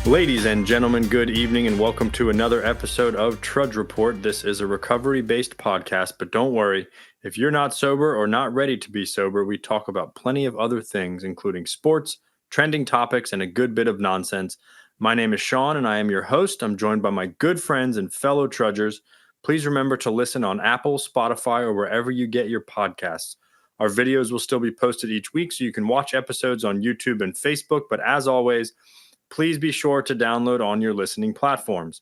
Ladies and gentlemen, good evening and welcome to another episode of Trudge Report. This is a recovery-based podcast, but don't worry, if you're not sober or not ready to be sober, we talk about plenty of other things, including sports, trending topics, and a good bit of nonsense. My name is Sean and I am your host. I'm joined by my good friends and fellow trudgers. Please remember to listen on Apple, Spotify, or wherever you get your podcasts. Our videos will still be posted each week, so you can watch episodes on YouTube and Facebook, but as always, please be sure to download on your listening platforms.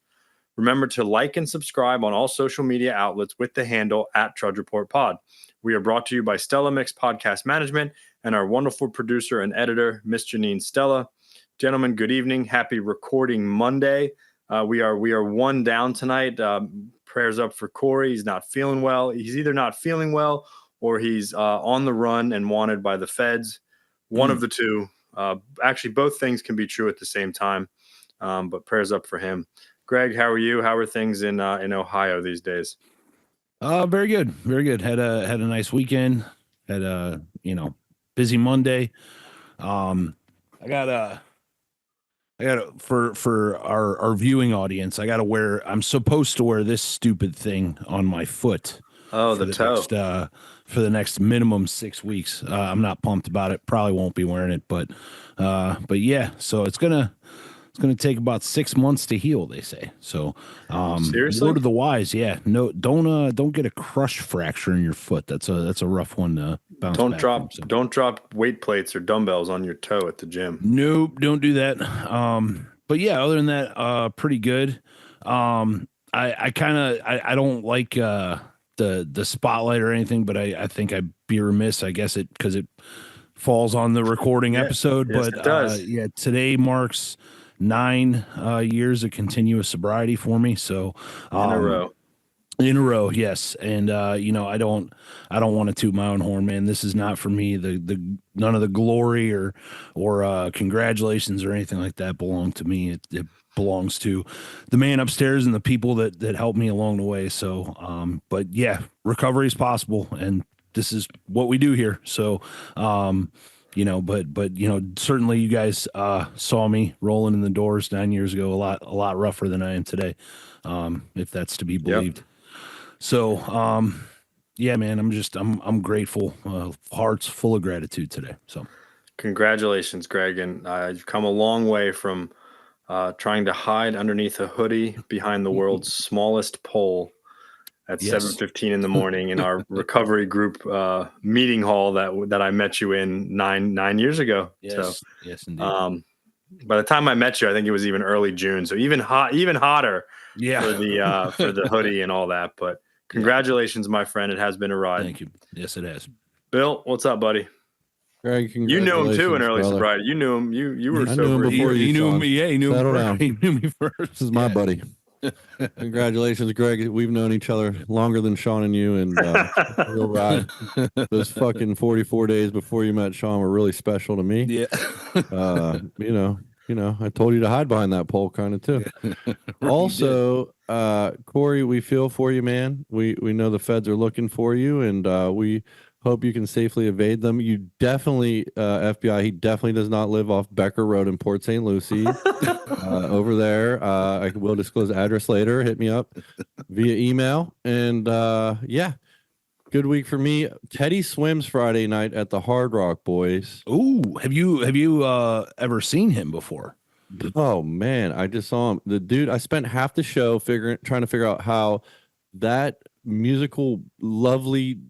Remember to like and subscribe on all social media outlets with the handle @TrudgeReportPod. We are brought to you by Stella Mix Podcast Management and our wonderful producer and editor, Miss Janine Stella. Gentlemen, good evening. Happy recording Monday. We are one down tonight. Prayers up for Corey. He's not feeling well. He's either not feeling well or he's on the run and wanted by the feds. One of the two. Actually, both things can be true at the same time, but prayers up for him. Greg, how are you? How are things in Ohio these days? Very good, very good. Had a nice weekend. Had a busy Monday. I got for our viewing audience. I'm supposed to wear this stupid thing on my foot. Oh, the toe. For the next minimum 6 weeks. I'm not pumped about it. Probably won't be wearing it, but yeah. So it's gonna take about 6 months to heal, they say. So Seriously? word of the wise, yeah. No, don't get a crush fracture in your foot. That's a rough one to bounce back from, so. Don't drop weight plates or dumbbells on your toe at the gym. Nope, don't do that. But yeah, other than that, pretty good. I don't like the spotlight or anything, but I think I'd be remiss, I guess, because it falls on the recording episode. Yes, but it does. Today marks 9 years of continuous sobriety for me. So in a row, yes. And I don't want to toot my own horn, man. This is not for me. The none of the glory or congratulations or anything like that belong to me. It belongs to the man upstairs and the people that helped me along the way. So, but yeah, recovery is possible, and this is what we do here. So, but certainly you guys saw me rolling in the doors 9 years ago, a lot rougher than I am today, if that's to be believed. Yep. So, yeah, man, I'm grateful. Heart's full of gratitude today. So, congratulations, Greg, and you've come a long way from trying to hide underneath a hoodie behind the world's smallest pole at 7:15 in the morning in our recovery group meeting hall that I met you in nine years ago. Yes, so, yes, indeed. By the time I met you, I think it was even early June, so even hotter. Yeah. For the hoodie and all that. But congratulations, my friend. It has been a ride. Thank you. Yes, it has. Bill, what's up, buddy? Greg, you knew him too in early sobriety. You knew him. You were sober. I knew him before he knew me. Yeah, he knew Settle me. Down. He knew me first. This is my buddy. Congratulations, Greg. We've known each other longer than Sean and you, and real ride. Those fucking 44 days before you met Sean were really special to me. Yeah. I told you to hide behind that pole, kind of too. Also, Corey, we feel for you, man. We know the feds are looking for you, and we hope you can safely evade them. You definitely, FBI, he definitely does not live off Becker Road in Port St. Lucie. Over there, I will disclose the address later. Hit me up via email. And yeah, good week for me. Teddy swims Friday night at the Hard Rock, boys. Ooh, have you ever seen him before? Oh man, I just saw him. The dude, I spent half the show trying to figure out how that musical, lovely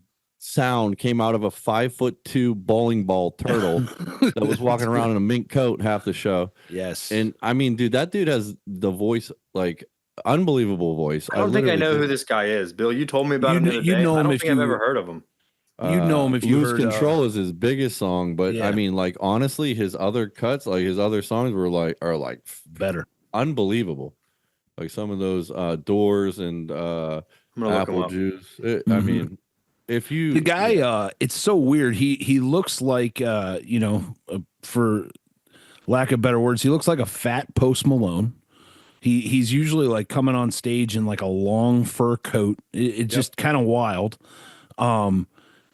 sound came out of a 5'2" bowling ball turtle that was walking around in a mink coat half the show. Yes. And I mean, dude, that dude has the voice, like unbelievable voice. I don't think I know who this guy is. Bill, you told me about him the other day. Know him, I don't think I've ever heard of him. You know him if you Lose heard Control is his biggest song, but I mean, like, honestly, his other cuts, like his other songs are better, unbelievable. Like some of those Doors and Apple Juice. I mean, if you the guy, it's so weird. He looks like for lack of better words, he looks like a fat Post Malone. He's usually like coming on stage in like a long fur coat. It's just kind of wild.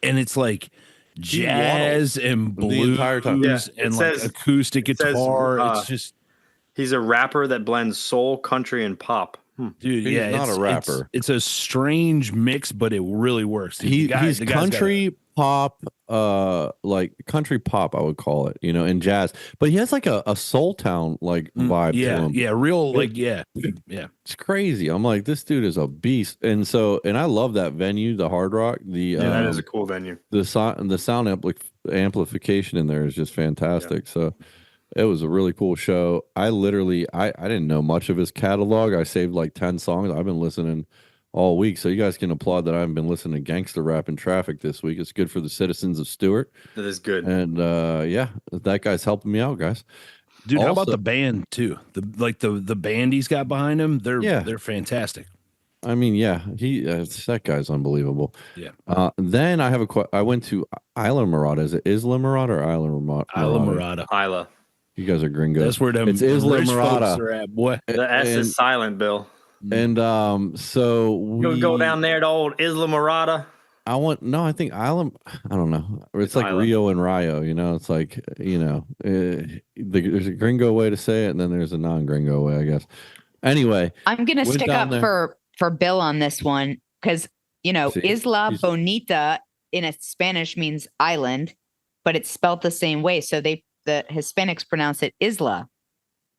And it's like jazz and blues the entire time. and like acoustic guitar. It's just He's a rapper that blends soul, country, and pop. Dude, He's yeah, not a rapper. It's a strange mix, but it really works. Dude. He's country pop, like country pop, I would call it, and jazz. But he has like a Soul Town like vibe to him. Yeah, real yeah. It's crazy. I'm like, this dude is a beast, and I love that venue, the Hard Rock. That is a cool venue. The sound amplification in there is just fantastic. Yeah. So it was a really cool show. I didn't know much of his catalog. I saved like 10 songs. I've been listening all week. So you guys can applaud that I haven't been listening to gangster rap in traffic this week. It's good for the citizens of Stewart. That is good. And that guy's helping me out, guys. Dude, also, how about the band too? The band he's got behind him, they're fantastic. I mean, that guy's unbelievable. Yeah. Then I have I went to Isla Mirada. Is it Isla Mirada or Isla Mirada? Isla Mirada. Isla. You guys are gringos. That's where it's Isla Mirada. Are at, boy. The S is silent, Bill. And so we go down there to old Isla Mirada. I think Isla. I don't know. It's like Isla. Rio and Rio. It's like there's a gringo way to say it, and then there's a non-gringo way, I guess. Anyway, I'm gonna stick up for Bill on this one because Isla Bonita in Spanish means island, but it's spelled the same way. So the Hispanics pronounce it Isla.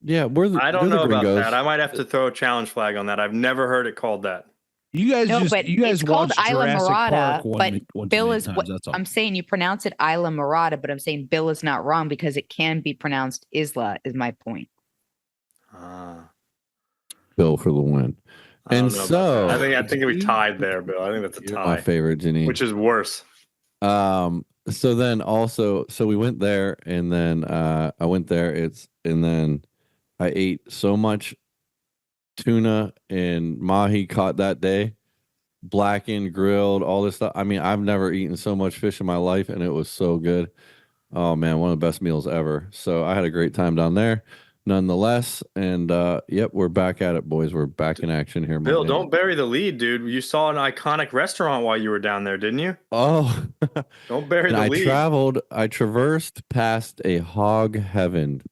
Yeah, I don't know about that. I might have to throw a challenge flag on that. I've never heard it called that. You guys it's called Isla Mirada, but Bill is what I'm saying. You pronounce it Isla Mirada, but I'm saying Bill is not wrong because it can be pronounced Isla. Is my point. Bill for the win. And so I think we tied there, Bill. I think that's a tie. My favorite, Janine. Which is worse. So then also, we went there, and then I went there. And then I ate so much tuna and mahi caught that day, blackened, grilled, all this stuff. I mean, I've never eaten so much fish in my life, and it was so good. Oh man, one of the best meals ever. So I had a great time down there. Nonetheless, and we're back at it, boys. We're back in action here. Bill, don't bury the lead, dude. You saw an iconic restaurant while you were down there, didn't you? Oh, don't bury the lead. I traversed past a hog heaven.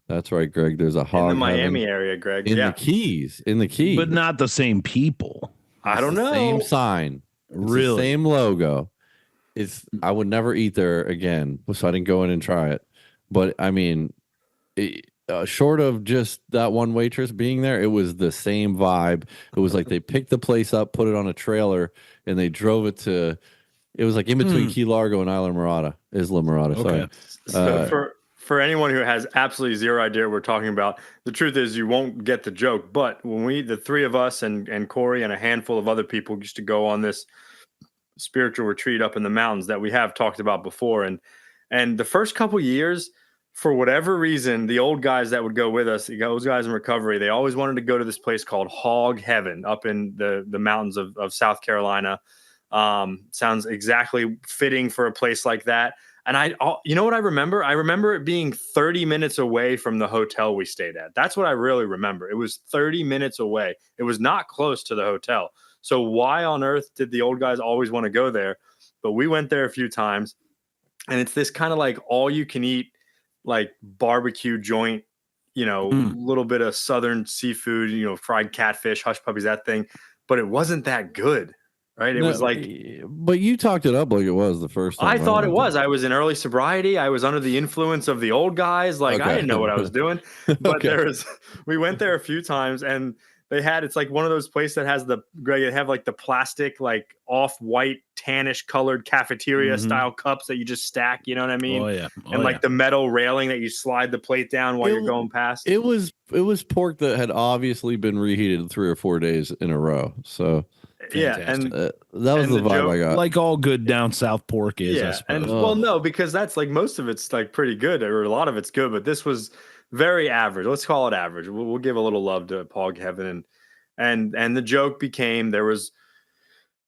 That's right, Greg. There's a hog in the Miami area, Greg. In the Keys, but not the same people. I don't know. Same sign, really, the same logo. I would never eat there again, so I didn't go in and try it. But I mean, short of just that one waitress being there, it was the same vibe. It was like they picked the place up, put it on a trailer, and they drove it to. It was like in between Key Largo and Isla Mirada. Sorry. So for anyone who has absolutely zero idea what we're talking about, the truth is you won't get the joke. But when the three of us and Corey and a handful of other people used to go on this spiritual retreat up in the mountains that we have talked about before, and the first couple years, for whatever reason, the old guys that would go with us, those guys in recovery, they always wanted to go to this place called Hog Heaven up in the mountains of South Carolina. Sounds exactly fitting for a place like that. And you know what I remember? I remember it being 30 minutes away from the hotel we stayed at. That's what I really remember. It was 30 minutes away. It was not close to the hotel. So why on earth did the old guys always want to go there? But we went there a few times, and it's this kind of like all you can eat, like barbecue joint, little bit of southern seafood, fried catfish, hush puppies, that thing. But it wasn't that good. Right. It was like, but you talked it up like it was the first time. I thought it was. I was in early sobriety. I was under the influence of the old guys. Like I didn't know what I was doing, but we went there a few times, and it's like one of those places that has they have like the plastic, like off-white tannish colored cafeteria style cups that you just stack. You know what I mean? Oh yeah. And like the metal railing that you slide the plate down while you're going past. It was pork that had obviously been reheated 3 or 4 days in a row. So. Fantastic. Yeah, and that was the vibe joke, I got. Like all good down south pork is. Yeah, and well, no, because that's like most of it's like pretty good, or a lot of it's good, but this was very average. Let's call it average. We'll give a little love to Hog Heaven, and the joke became there was.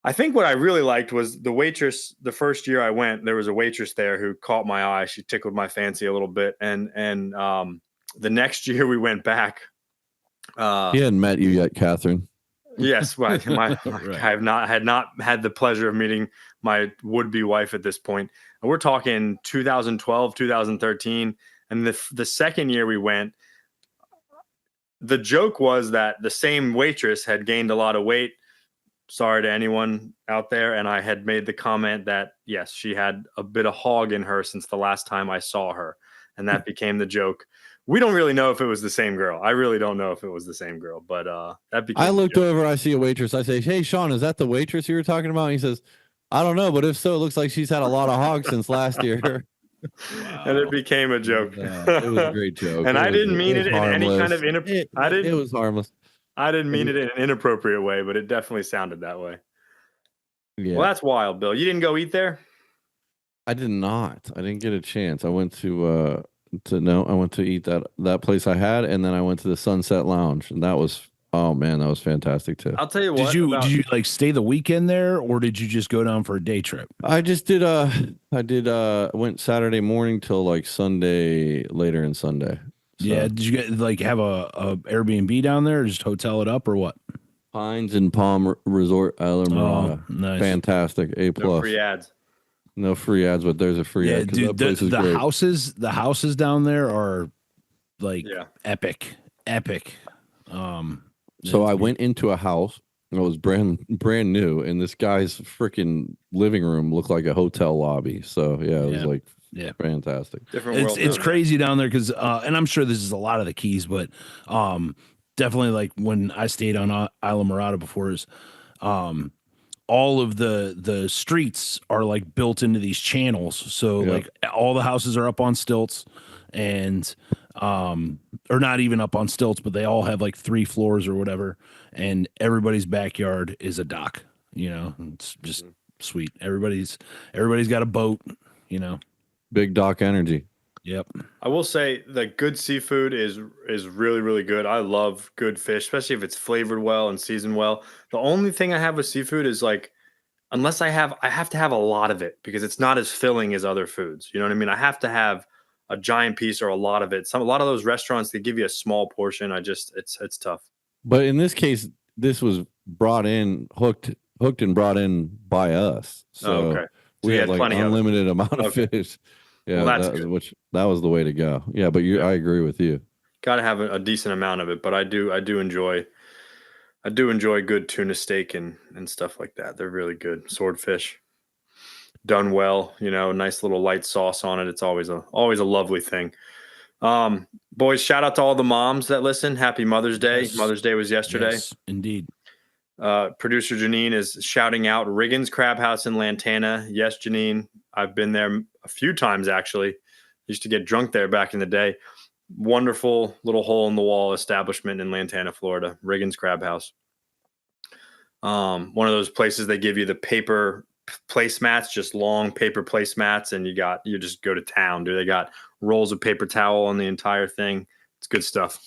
I think what I really liked was the waitress. The first year I went, there was a waitress there who caught my eye. She tickled my fancy a little bit, and the next year we went back. He hadn't met you yet, Catherine. Yes, I have not had the pleasure of meeting my would-be wife at this point. And we're talking 2012, 2013, and the second year we went, the joke was that the same waitress had gained a lot of weight. Sorry to anyone out there. And I had made the comment that, yes, she had a bit of hog in her since the last time I saw her. And that became the joke. We don't really know if it was the same girl. I really don't know if it was the same girl, but that became I looked over, I see a waitress. I say, hey, Sean, is that the waitress you were talking about? And he says, I don't know, but if so, it looks like she's had a lot of hogs since last year. Wow. And it became a joke. It was a great joke. And I didn't mean it in any kind of it was harmless. I didn't mean it in an inappropriate way, but it definitely sounded that way. Yeah. Well, that's wild, Bill. You didn't go eat there? I did not. I didn't get a chance. I went to eat that place I had, and then I went to the Sunset Lounge, and that was, oh man, that was fantastic too. I'll tell you what. Did you like stay the weekend there, or did you just go down for a day trip? I just did went Saturday morning till like Sunday, later in Sunday. So. Yeah, did you get have a Airbnb down there, or just hotel it up, or what? Pines and Palm Resort, Isla Mirada. Oh, nice. Fantastic. A+. No free ads. No free ads, but there's a free ad. Dude, the houses down there are like epic. So I went into a house. It was brand new, and this guy's freaking living room looked like a hotel lobby. So it was like fantastic. It's crazy down there because and I'm sure this is a lot of the keys, but definitely like when I stayed on Isla Mirada before is all of the streets are like built into these channels. So like all the houses are up on stilts and or not even up on stilts, but they all have like 3 floors or whatever, and everybody's backyard is a dock. It's just sweet. Everybody's got a boat, Big dock energy. Yep. I will say that good seafood is really, really good. I love good fish, especially if it's flavored well and seasoned well. The only thing I have with seafood is like, unless I have to have a lot of it because it's not as filling as other foods. You know what I mean? I have to have a giant piece or a lot of it. A lot of those restaurants, they give you a small portion. It's tough. But in this case, this was brought in, hooked and brought in by us. So we had like unlimited amount of fish. Yeah, well, that was the way to go. Yeah, but I agree with you. Got to have a decent amount of it, but I do enjoy good tuna steak and stuff like that. They're really good. Swordfish done well, nice little light sauce on it. It's always a lovely thing. Boys, shout out to all the moms that listen. Happy Mother's Day. Yes. Mother's Day was yesterday. Yes, indeed. Producer Janine is shouting out Riggins Crab House in Lantana. Yes, Janine, I've been there a few times actually. Used to get drunk there back in the day. Wonderful little hole in the wall establishment in Lantana, Florida. Riggins Crab House. One of those places they give you the paper placemats, just long paper placemats, and you just go to town, dude. They got rolls of paper towel on the entire thing. It's good stuff.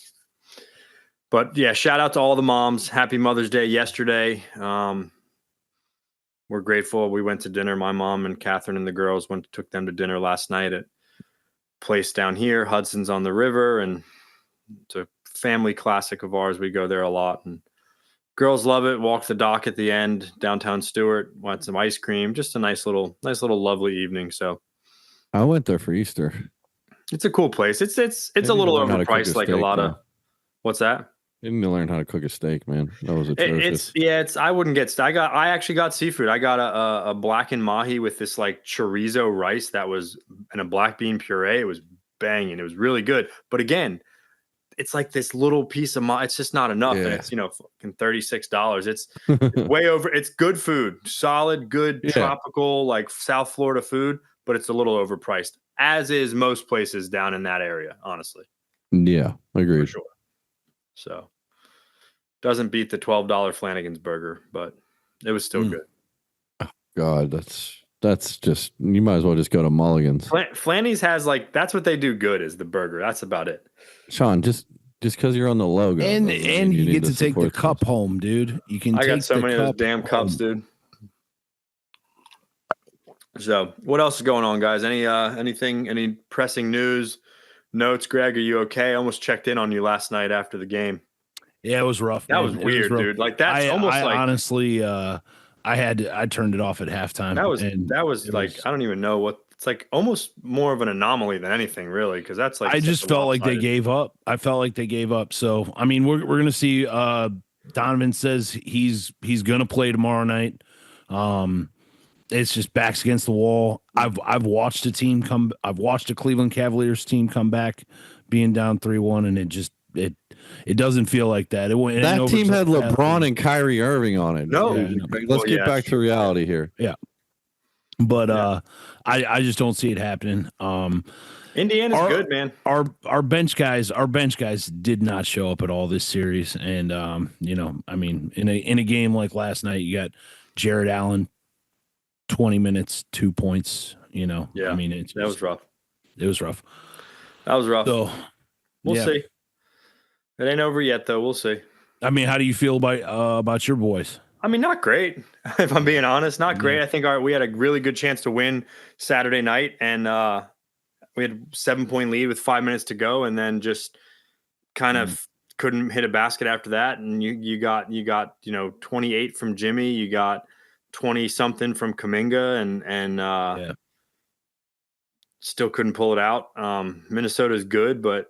But yeah, shout out to all the moms. Happy Mother's Day yesterday. We're grateful. We went to dinner. My mom and Catherine and the girls took them to dinner last night at a place down here, Hudson's on the River, and it's a family classic of ours. We go there a lot, and girls love it. Walk the dock at the end, downtown Stewart. Want some ice cream. Just a nice little lovely evening. So I went there for Easter. It's a cool place. It's a little overpriced, like a lot of. What's that? I need to learn how to cook a steak, man. That was atrocious. I wouldn't get. I actually got seafood. I got a blackened mahi with this like chorizo rice that was and a black bean puree. It was banging. It was really good. But again, it's like this little piece of it's just not enough. Yeah. And it's fucking $36. It's way over. It's good food, solid, good tropical like South Florida food, but it's a little overpriced, as is most places down in that area. Honestly. Yeah, agreed. For sure. So doesn't beat the $12 Flanagan's burger, but it was still good. Oh, God, that's just, you might as well just go to Mulligan's. Flanny's has like, that's what they do good is the burger. That's about it. Sean, just because you're on the logo. And you get to take the cup home, dude. You can. I got so many of those damn cups, dude. So what else is going on, guys? Any pressing news? Notes, Greg, are you okay? I almost checked in on you last night after the game. Yeah, it was rough. That was weird, dude. Like that's honestly, I turned it off at halftime. That was like I don't even know what it's like almost more of an anomaly than anything, really, because that's like I just felt like they gave up. I felt like they gave up. So I mean, we're gonna see. Donovan says he's gonna play tomorrow night. It's just backs against the wall. I've watched a team come. I've watched a Cleveland Cavaliers team come back, being down 3-1, and it doesn't feel like that. That team had LeBron and Kyrie Irving on it. No, let's get back to reality here. Yeah, but I just don't see it happening. Indiana's good, man. Our bench guys did not show up at all this series, and I mean, in a game like last night, you got Jared Allen, 20 minutes, 2 points. Yeah, I mean, that was rough. It was rough. That was rough. So we'll see. It ain't over yet, though. We'll see. I mean, how do you feel about your boys? I mean, not great. If I'm being honest, not great. I think we had a really good chance to win Saturday night, and we had a 7-point lead with 5 minutes to go, and then just kind of couldn't hit a basket after that. And you got 28 from Jimmy, you got 20 something from Kuminga, and still couldn't pull it out. Minnesota's good, but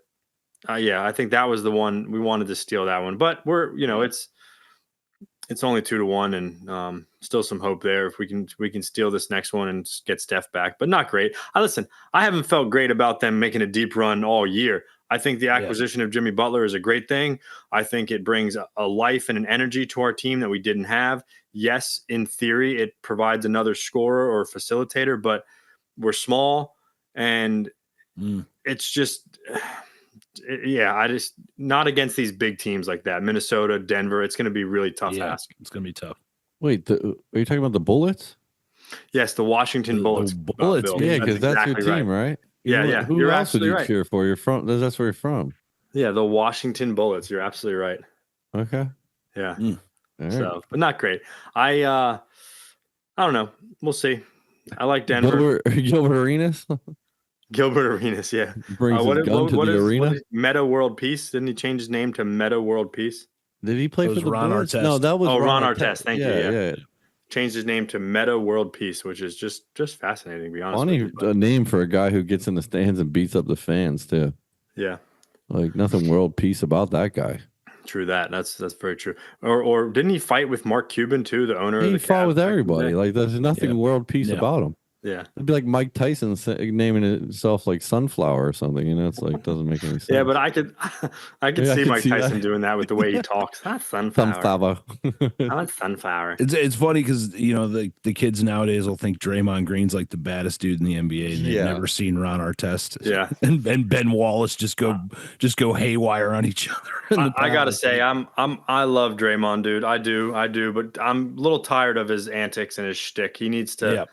I think that was the one we wanted to steal that one. But we're it's only 2-1, and still some hope there if we can steal this next one and get Steph back. But not great. I haven't felt great about them making a deep run all year. I think the acquisition of Jimmy Butler is a great thing. I think it brings a life and an energy to our team that we didn't have. Yes, in theory, it provides another scorer or facilitator, but we're small, and it's just I just not against these big teams like that. Minnesota, Denver, it's going to be really tough ask. It's going to be tough. Wait, are you talking about the Bullets? Yes, the Washington Bullets. Bullets, yeah, because that's your team, right? Yeah. Who You're else would you cheer for? You're from. That's where you're from. Yeah, the Washington Bullets. You're absolutely right. Okay. Yeah. Right. So, but not great. I don't know. We'll see. I like Denver. Gilbert Arenas. Gilbert Arenas, yeah. Brings his gun to the arena. Meta World Peace. Didn't he change his name to Meta World Peace? Did he play for the Ron Bulls? Artest. No, that was Ron Artest. Thank you. Yeah. Changed his name to Meta World Peace, which is just fascinating, to be honest. Funny a name for a guy who gets in the stands and beats up the fans too. Yeah. Like nothing world peace about that guy. True that. That's very true. Or didn't he fight with Mark Cuban too, the owner of the He fought Cavs with everybody. Like there's nothing world peace about him. Yeah. It'd be like Mike Tyson naming himself like Sunflower or something. It's like doesn't make any sense. Yeah, but I could see Mike Tyson doing that with the way he talks. That's Sunflower. I like Sunflower. It's funny because the kids nowadays will think Draymond Green's like the baddest dude in the NBA, and they've never seen Ron Artest. Yeah, and Ben Wallace just go haywire on each other. I gotta say, I love Draymond, dude. I do, but I'm a little tired of his antics and his shtick. He needs to. Yep.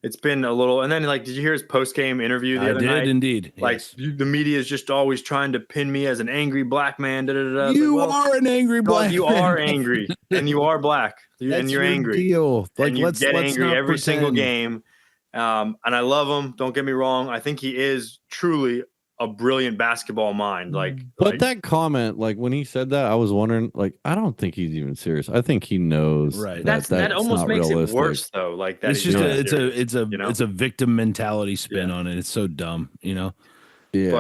It's been a little, and then did you hear his post-game interview the other night? I did indeed. The media is just always trying to pin me as an angry black man. You are an angry black man. You are angry, and you are black, and you're angry. Deal. And you get angry every single game. And I love him. Don't get me wrong. I think he is truly a brilliant basketball mind. But that comment, when he said that, I was wondering, I don't think he's even serious. I think he knows. Right. That almost makes it worse, though. It's just it's a victim mentality spin on it. It's so dumb, Yeah.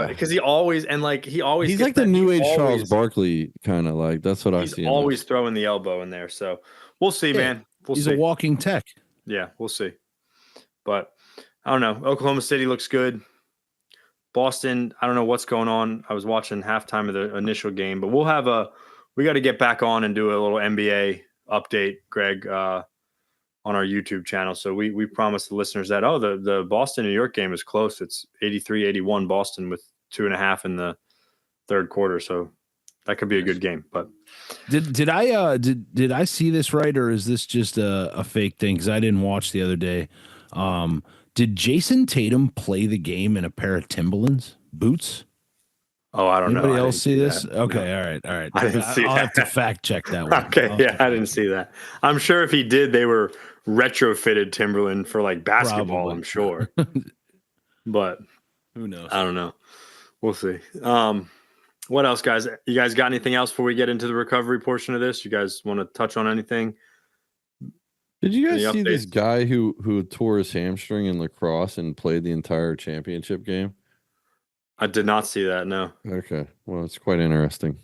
Because he always he's like the new age Charles Barkley kind of that's what I see. He's always throwing the elbow in there. So we'll see, man. He's a walking tech. Yeah, we'll see. But I don't know. Oklahoma City looks good. Boston, I don't know what's going on. I was watching halftime of the initial game, but we got to get back on and do a little NBA update, Greg, on our YouTube channel. So we promised the listeners that, the Boston New York game is close. It's 83-81 Boston with 2.5 in the third quarter. So that could be a good game. But did I see this right, or is this just a fake thing? Because I didn't watch the other day. Did Jason Tatum play the game in a pair of Timberlands boots? Oh, I don't know. Anybody else see this? Okay, no. All right. I didn't see that. I'll have to fact check that one. Okay, I didn't see that. I'm sure if he did, they were retrofitted Timberland for basketball. Probably. I'm sure, but who knows? I don't know. We'll see. What else, guys? You guys got anything else before we get into the recovery portion of this? You guys want to touch on anything? Did you guys see this guy who tore his hamstring in lacrosse and played the entire championship game? I did not see that. No. Okay, well, it's quite interesting.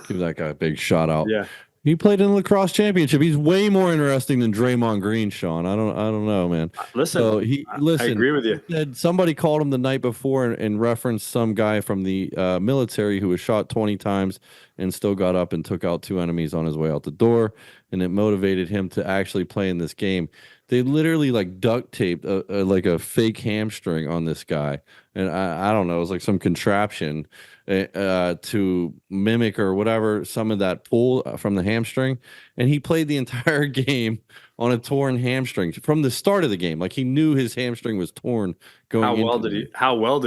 Give that guy a big shout out. Yeah. He played in the lacrosse championship. He's way more interesting than Draymond Green, Sean. I don't know, man. Listen, so I agree with you. Somebody called him the night before and referenced some guy from the military who was shot 20 times and still got up and took out 2 enemies on his way out the door, and it motivated him to actually play in this game. They literally like duct taped like a fake hamstring on this guy, and I don't know, it was like some contraption to mimic or whatever some of that pull from the hamstring, and he played the entire game on a torn hamstring from the start of the game. Like he knew his hamstring was torn. How well did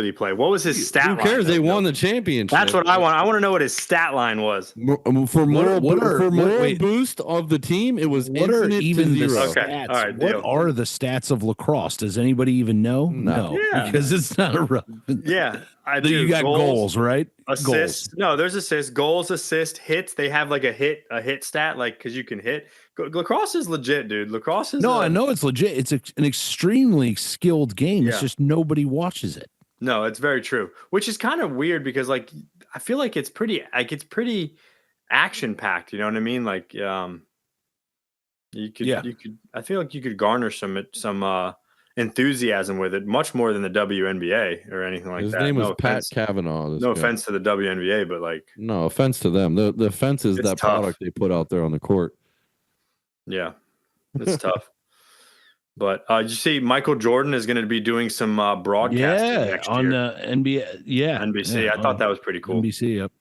he play? What was his stat line? Who cares? They won the championship. That's what I want. I want to know what his stat line was. For moral boost of the team, it was infinite to 0. Okay. All right. What are the stats of lacrosse? Does anybody even know? No. Yeah. Because it's not irrelevant. Yeah. You got goals, right? Assists. No, there's assists, goals, assists, hits. They have like a hit stat, like because you can hit. Lacrosse is legit, dude. Lacrosse is I know it's legit. It's an extremely skilled game. Yeah. It's just nobody watches it. No, it's very true. Which is kind of weird because like I feel like it's pretty action packed. You know what I mean? Like you could. I feel like you could garner some enthusiasm with it, much more than the WNBA or anything like that. His name was Pat Kavanaugh. No offense to the WNBA, but like no offense to them. The offense is that tough. Product they put out there on the court. Yeah, it's tough. But you see, Michael Jordan is going to be doing some broadcasting next on year. the NBA. Yeah, NBC. Yeah, I thought that was pretty cool. NBC. Yep.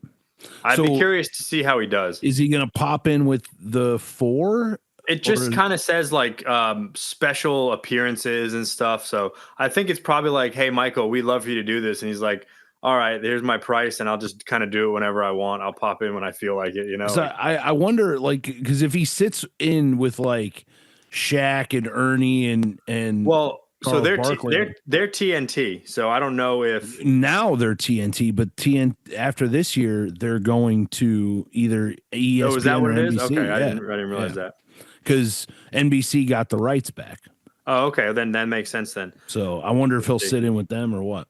I'd be curious to see how he does. Is he going to pop in with the 4? It just kind of says like special appearances and stuff. So I think it's probably like, hey, Michael, we'd love for you to do this. And he's like, all right, here's my price. And I'll just kind of do it whenever I want. I'll pop in when I feel like it, you know? So I wonder, like, because if he sits in with like Shaq and Ernie and well, Carl so they're Barkley, they're TNT. So I don't know if now they're TNT, but after this year, they're going to either ESPN is that what or it NBC. is? Okay, Yeah. I didn't realize that. Because NBC got the rights back. Oh, okay. Then that makes sense then. So I wonder if he'll sit in with them or what.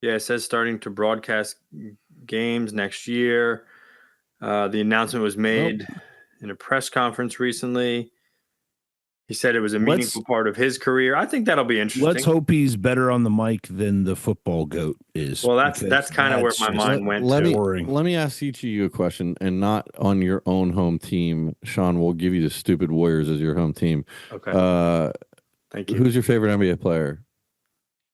Yeah, it says starting to broadcast games next year. The announcement was made in a press conference recently. He said it was a meaningful part of his career. I think that'll be interesting. Let's hope he's better on the mic than the football goat is. Well, that's kind of where my mind went let to. Let me ask each of you a question, and not on your own home team. Sean, we'll give you the stupid Warriors as your home team. Okay. Thank you. Who's your favorite NBA player?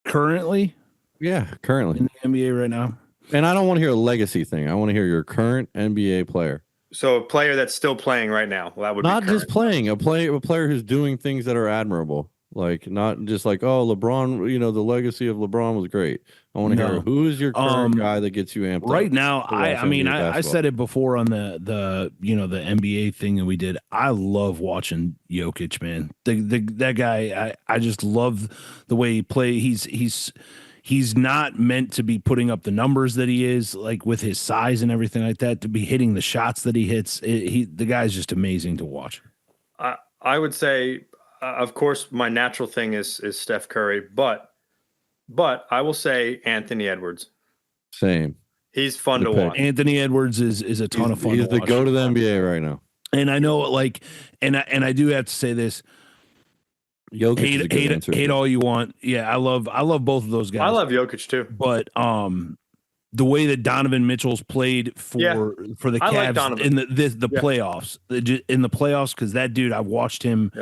Currently? Yeah, currently. In the NBA right now. And I don't want to hear a legacy thing. I want to hear your current NBA player. So a player that's still playing right now. Well, that would not be just playing, a player who's doing things that are admirable. Like not just like, oh, LeBron, the legacy of LeBron was great. I want to hear who is your current guy that gets you amped right up now. I said it before on the NBA thing that we did. I love watching Jokic, man. That guy, I just love the way he plays. He's not meant to be putting up the numbers that he is, like with his size and everything like that, to be hitting the shots that he hits. The guy's just amazing to watch. I would say, of course, my natural thing is Steph Curry, but I will say Anthony Edwards. Same. He's fun to watch. Anthony Edwards is a ton of fun. He's the go to the NBA right now. And I know, like, and I do have to say this. Jokic hate all you want. Yeah, I love both of those guys. I love Jokic too. But the way that Donovan Mitchell's played for the Cavs in the playoffs, in the playoffs, because that dude, I've watched him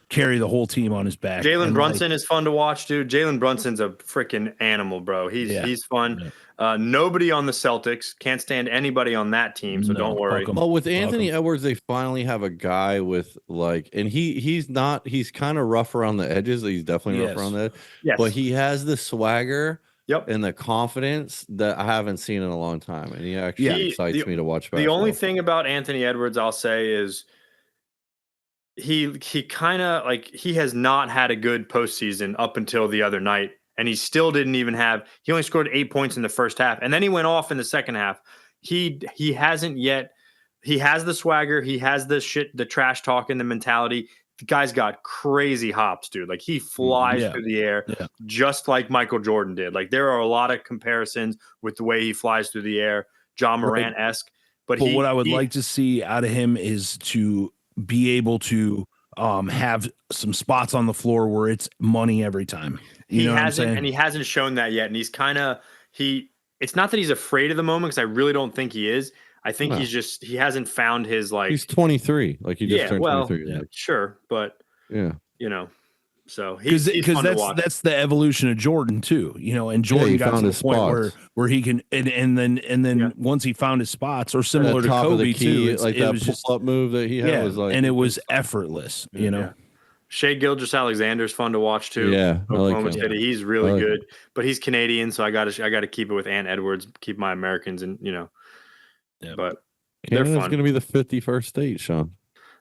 carry the whole team on his back. Jalen Brunson is fun to watch, dude. Jalen Brunson's a freaking animal, bro. He's fun. Yeah. Nobody on the Celtics. Can't stand anybody on that team, so don't worry. Well, with Anthony Edwards, they finally have a guy with and he's kind of rough around the edges. He's definitely rough around the edge. Yes. But he has the swagger Yep. And the confidence that I haven't seen in a long time. And he actually excites me to watch basketball. The only thing about Anthony Edwards I'll say is he kind of like he has not had a good postseason up until the other night. And he still didn't even have – he only scored 8 points in the first half. And then he went off in the second half. He hasn't yet he has the swagger. He has the shit, the trash talk and the mentality. The guy's got crazy hops, dude. Like he flies through the air just like Michael Jordan did. Like there are a lot of comparisons with the way he flies through the air, John Morant-esque. But what I would like to see out of him is to be able to have some spots on the floor where it's money every time. You know what I'm saying? And he hasn't shown that yet. And he's it's not that he's afraid of the moment, because I really don't think he is. I think he hasn't found his like. He's 23. Like he just turned 23. Yeah, sure, but yeah, so because that's the evolution of Jordan too, and Jordan got to the point where he can and then once he found his spots, or similar to Kobe too, like that pull-up move that he had was like, and it was effortless, Shai Gilgeous-Alexander's fun to watch too. Yeah, Oklahoma City, he's really good, but he's Canadian, so I got to keep it with Ant Edwards, keep my Americans, and but Canada's going to be the 51st state, Sean.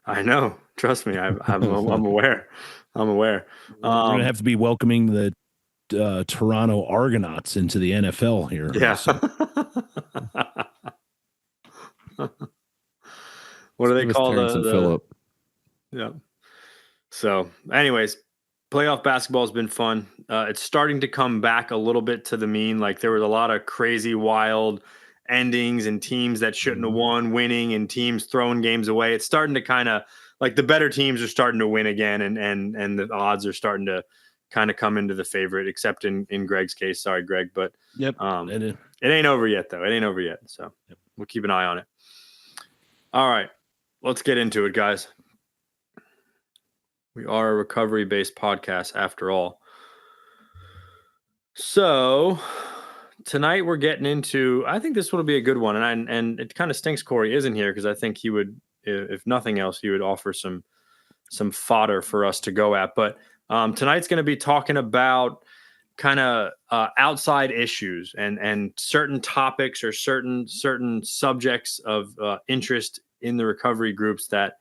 I know. Trust me, I'm aware. I'm aware. We're going to have to be welcoming the Toronto Argonauts into the NFL here. Yeah. So. What do they call the Phillip? Yeah. So, anyways, playoff basketball has been fun. It's starting to come back a little bit to the mean. Like there was a lot of crazy, wild endings and teams that shouldn't have won winning and teams throwing games away. It's starting to kind of like the better teams are starting to win again, and the odds are starting to kind of come into the favorite, except in Greg's case. Sorry, Greg, but it ain't over yet though. It ain't over yet. So we'll keep an eye on it. All right, let's get into it, guys. We are a recovery-based podcast after all. So tonight we're getting into, I think this will be a good one. And it kind of stinks Corey isn't here, because I think he would, if nothing else, he would offer some fodder for us to go at. But tonight's going to be talking about kind of outside issues and certain topics or certain subjects of interest in the recovery groups that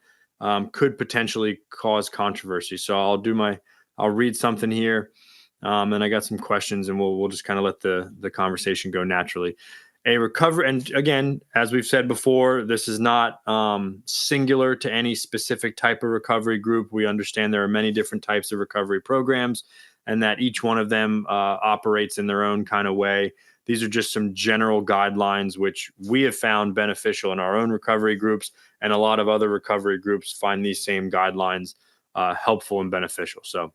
could potentially cause controversy. So I'll read something here. And I got some questions, and we'll just kind of let the conversation go naturally. A recovery, and again, as we've said before, this is not singular to any specific type of recovery group. We understand there are many different types of recovery programs, and that each one of them operates in their own kind of way. These are just some general guidelines which we have found beneficial in our own recovery groups, and a lot of other recovery groups find these same guidelines helpful and beneficial. So,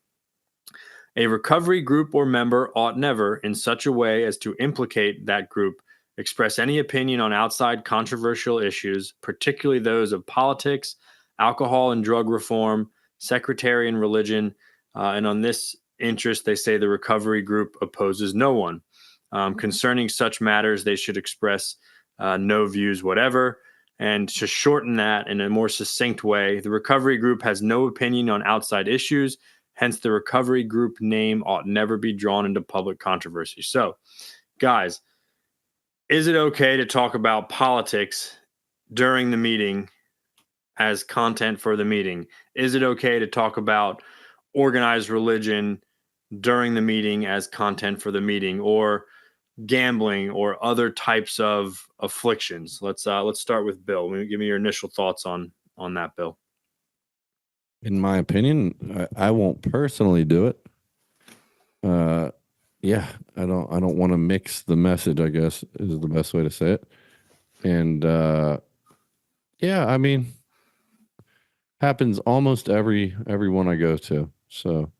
a recovery group or member ought never, in such a way as to implicate that group, express any opinion on outside controversial issues, particularly those of politics, alcohol and drug reform, sectarian religion, and on this interest, they say the recovery group opposes no one. Concerning such matters, they should express no views whatever. And to shorten that in a more succinct way, the recovery group has no opinion on outside issues. Hence, the recovery group name ought never be drawn into public controversy. So, guys, is it okay to talk about politics during the meeting as content for the meeting? Is it okay to talk about organized religion during the meeting as content for the meeting, or gambling or other types of afflictions? Let's start with Bill. Give me your initial thoughts on that, Bill. In my opinion, I won't personally do it. Yeah, I don't want to mix the message, I guess is the best way to say it. And yeah, I mean, happens almost every one I go to. So,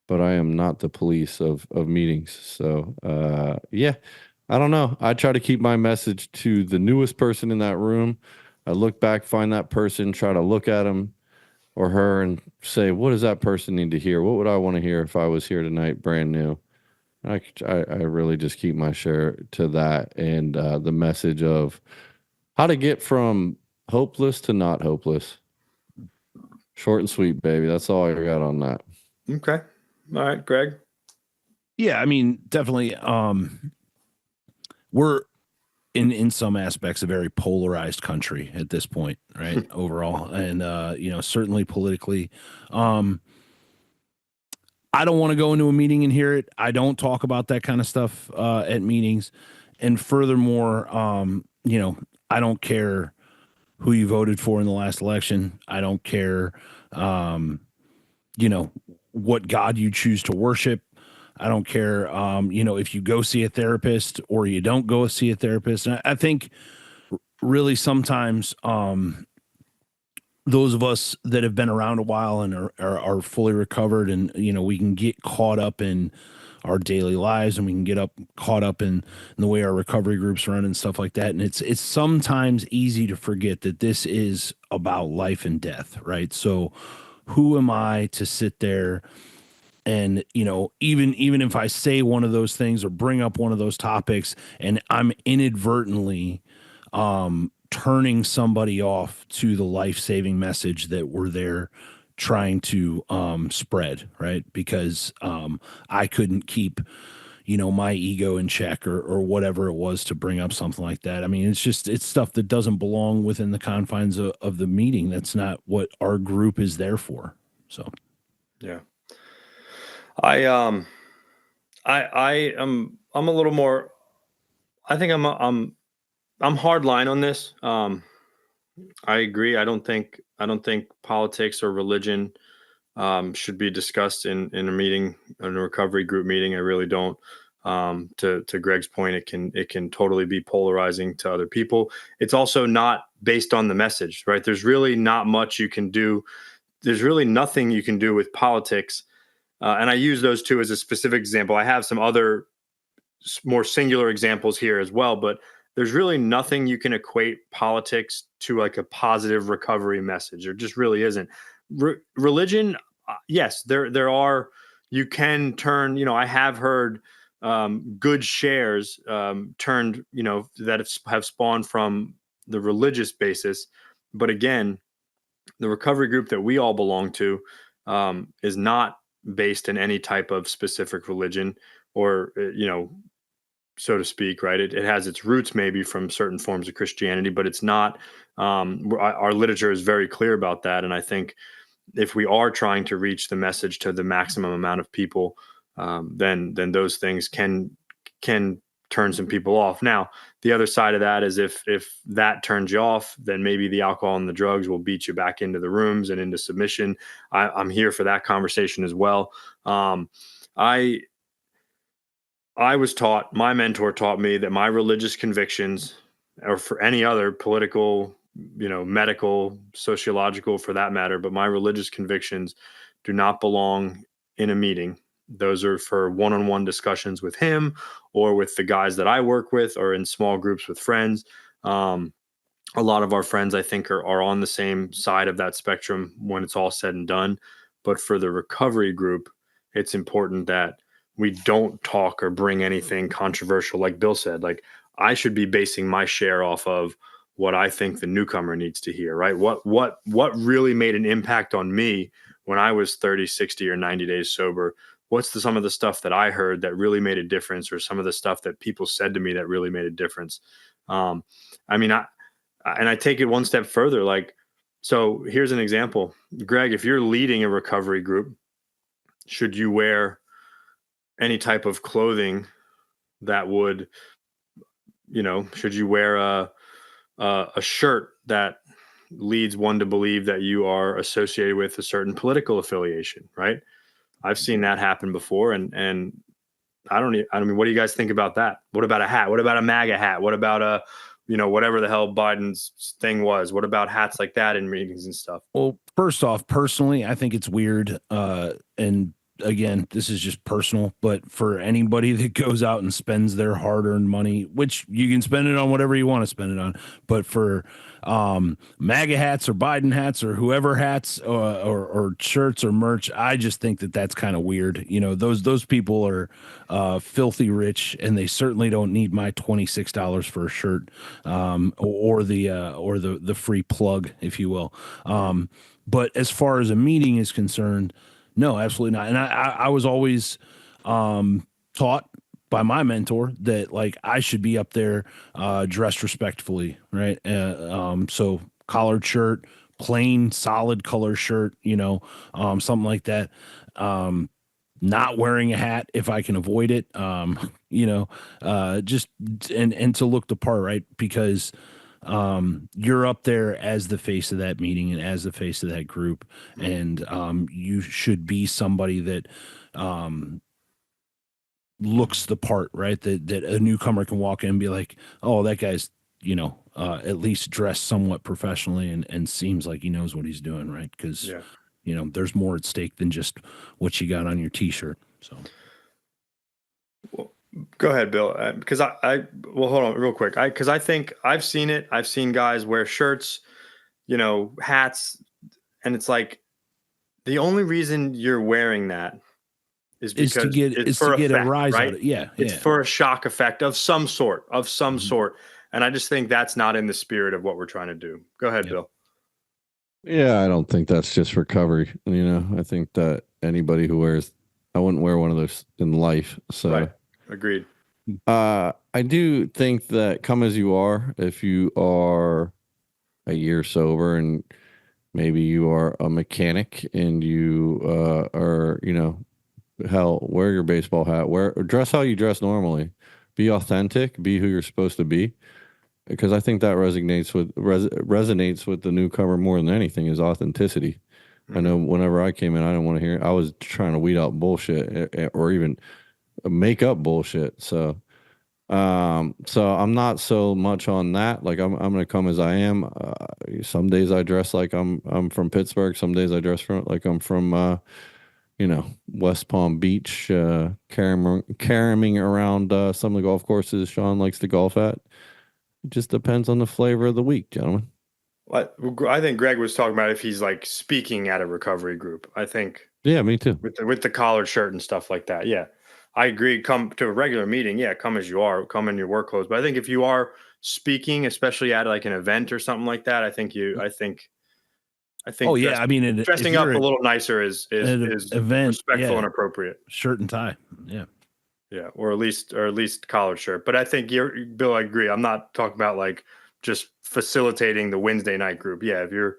but I am not the police of meetings. So, yeah, I don't know. I try to keep my message to the newest person in that room. I look back, find that person, try to look at them or her and say, what does that person need to hear? What would I want to hear if I was here tonight, brand new? I really just keep my share to that, and the message of how to get from hopeless to not hopeless. Short and sweet, baby. That's all I got on that. Okay. All right, Greg. Yeah, I mean, definitely. We're in some aspects a very polarized country at this point, right? Overall, and certainly politically. I don't want to go into a meeting and hear it. I don't talk about that kind of stuff at meetings. And furthermore, I don't care who you voted for in the last election. I don't care, you know, what God you choose to worship. I don't care, you know, if you go see a therapist or you don't go see a therapist. And I think really sometimes those of us that have been around a while and are fully recovered, and, you know, we can get caught up in our daily lives, and we can get caught up in the way our recovery groups run and stuff like that. And it's sometimes easy to forget that this is about life and death, right? So who am I to sit there and, you know, even if I say one of those things or bring up one of those topics and I'm inadvertently turning somebody off to the life-saving message that we're there trying to spread, right? Because I couldn't keep, you know, my ego in check or whatever it was to bring up something like that. I mean, it's stuff that doesn't belong within the confines of the meeting. That's not what our group is there for. So, yeah. I am a little more. I think I'm hard line on this. I agree. I don't think politics or religion should be discussed in a meeting, in a recovery group meeting. I really don't. To Greg's point, it can totally be polarizing to other people. It's also not based on the message, right? There's really not much you can do. There's really nothing you can do with politics. And I use those two as a specific example. I have some other more singular examples here as well, but there's really nothing you can equate politics to like a positive recovery message. There just really isn't. Religion, yes, there are. You can turn. You know, I have heard good shares turned. You know, that have spawned from the religious basis, but again, the recovery group that we all belong to is not based in any type of specific religion or, you know, so to speak, right? It has its roots maybe from certain forms of Christianity, but it's not. Our literature is very clear about that. And I think if we are trying to reach the message to the maximum amount of people, then those things can turn some people off. Now, the other side of that is if that turns you off, then maybe the alcohol and the drugs will beat you back into the rooms and into submission. I'm here for that conversation as well. I was taught, my mentor taught me that my religious convictions, or for any other political, you know, medical, sociological for that matter, but my religious convictions do not belong in a meeting. Those are for one-on-one discussions with him or with the guys that I work with or in small groups with friends. A lot of our friends, I think, are on the same side of that spectrum when it's all said and done. But for the recovery group, it's important that we don't talk or bring anything controversial. Like Bill said, like I should be basing my share off of what I think the newcomer needs to hear, right? What really made an impact on me when I was 30, 60, or 90 days sober? What's some of the stuff that I heard that really made a difference, or some of the stuff that people said to me that really made a difference? I mean, I take it one step further. Like, so here's an example. Greg, if you're leading a recovery group, should you wear any type of clothing that would, you know, should you wear a shirt that leads one to believe that you are associated with a certain political affiliation, right? I've seen that happen before, and I mean, what do you guys think about that? What about a hat? What about a MAGA hat? What about a, you know, whatever the hell Biden's thing was? What about hats like that in meetings and stuff? well, first off, personally, I think it's weird. And again, this is just personal, but for anybody that goes out and spends their hard-earned money, which you can spend it on whatever you want to spend it on, but for MAGA hats or Biden hats or whoever hats or shirts or merch, I just think that that's kind of weird. You know, those people are filthy rich, and they certainly don't need my $26 for a shirt or the free plug, if you will. But as far as a meeting is concerned, no, absolutely not. And I was always taught by my mentor that like I should be up there dressed respectfully, right? So collared shirt, plain solid color shirt, you know, something like that. Not wearing a hat if I can avoid it, you know, just and to look the part, right? Because you're up there as the face of that meeting and as the face of that group, and you should be somebody that looks the part, right? That a newcomer can walk in and be like, oh, that guy's, at least dressed somewhat professionally and seems like he knows what he's doing, right? Because there's more at stake than just what you got on your t-shirt. So well, go ahead, Bill, because well, hold on real quick. Because I think I've seen it. I've seen guys wear shirts, hats, and it's like the only reason you're wearing that is because it's to get effect, a rise right? out of it. Yeah, it's for a shock effect of some sort. And I just think that's not in the spirit of what we're trying to do. Go ahead, Bill. Yeah, I don't think that's just recovery. I think that anybody who I wouldn't wear one of those in life. So right. Agreed. I do think that come as you are, if you are a year sober and maybe you are a mechanic and you are, hell, wear your baseball hat, dress how you dress normally, be authentic, be who you're supposed to be. Because I think that resonates with the newcomer more than anything is authenticity. I know whenever I came in, I didn't want to hear. I was trying to weed out bullshit or even make up bullshit. So I'm not so much on that. Like I'm gonna come as I am. Some days I dress like I'm from Pittsburgh. Some days I dress like I'm from West Palm Beach, caroming around some of the golf courses Sean likes to golf at. It just depends on the flavor of the week, gentlemen. I think Greg was talking about if he's like speaking at a recovery group. I think. Yeah, me too. With the collared shirt and stuff like that. Yeah, I agree. Come to a regular meeting. Yeah, come as you are. Come in your work clothes. But I think if you are speaking, especially at like an event or something like that, I think. Oh yeah, I mean, dressing up a little nicer is event, respectful and appropriate. Shirt and tie. Yeah. Yeah, or at least collared shirt. But I think Bill, I agree. I'm not talking about like just facilitating the Wednesday night group. Yeah, if you're,